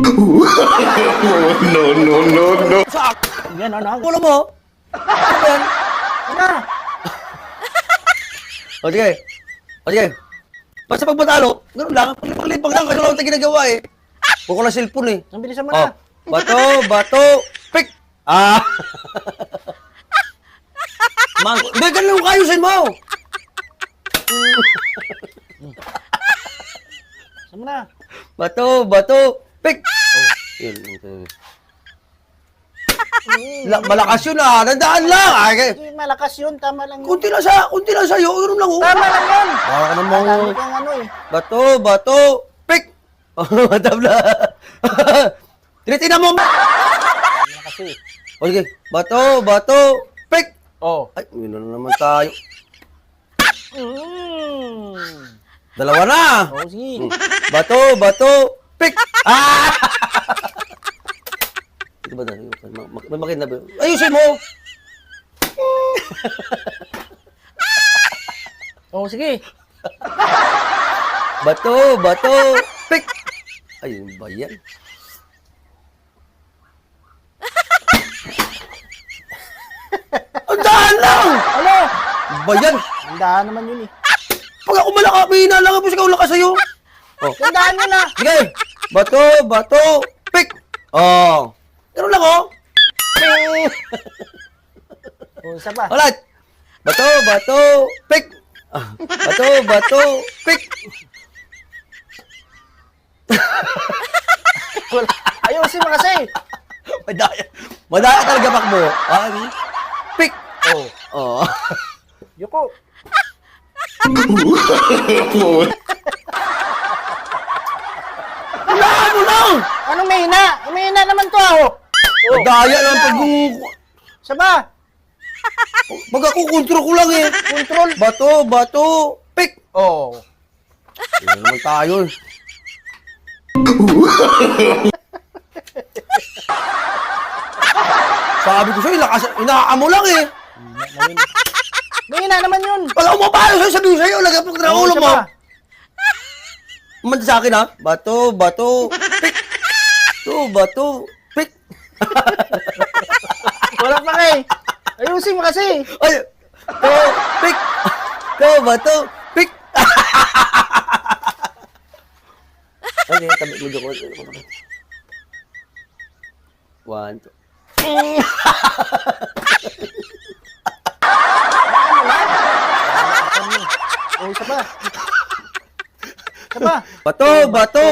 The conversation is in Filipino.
No, no, no, no. Yan, ano? Ulo mo. Ano yan? Ano? O sige. O sige. Basta pag matalo, ganun lang. Paglipag lang. Kasi wala akong ginagawa eh. Huwag ko na cellphone eh. Ang bilisan mo Oh. na. Bato, bato, pick! Ah! Hindi, ganun yung kayusin mo! Bilisan mo na. Bato, bato, pick! Oh, yun. Malakas yun ah, dandaan lang! Ay, Hindi malakas yun, tama lang yun. kunti lang sa'yo, ganun lang oh. Tama lang yun. Baka ka namang, Dami kang ano eh. bato, bato, pick! Oh, matabla. Tinitingnan mo! Ano kasi? O sige, bato, bato, pick! Oh. Ay, yun na naman tayo. Mm. Dalawa na! Oh, sige. Bato, bato, pick! Ah! Ito ba tayo? May makita ba? Ayusin mo! Oh, sige. Bato, bato, pick! Ayun ba yan? Ang daan lang! Ano? Ba yan? Tandaan naman yun eh. Pag ako malaka, may hinalang ako, ikaw lakas sa'yo. Oh. Tandaan mo na. Sige! Bato, bato, pick! Oh! Ganun lang oh! Oh, isa pa. Alright! Bato, bato, pick! Ah, bato, bato, pick! Ayusin mo kasi. Madaya. Madaya talaga pakbo. Ah, pick! Oh. Oh. Yuko. Wala mo lang! Anong mahina? Mahina naman to ah. Oh. Madaya lang pag Isa pa. pag ako kontrol ko lang eh. Control. Bato, bato, pick! Oh. Yan naman tayo eh. Sabi ko sa'yo, lakas, inaamo lang eh. Mahina naman yun. Wala mo paano sa'yo, sabi ko sa'yo, lagay pag Oh, ulo isa mo. pa. Umanda sa akin ha. Bato, bato, pick! Bato, bato, pick! Wala pa kay. Ayusin mo kasi. Ay! To, pick! To, bato, pick! Ay, tabi mo dyan ko. 1, 2. Oh, isa pa. Isa pa. Bato, bato,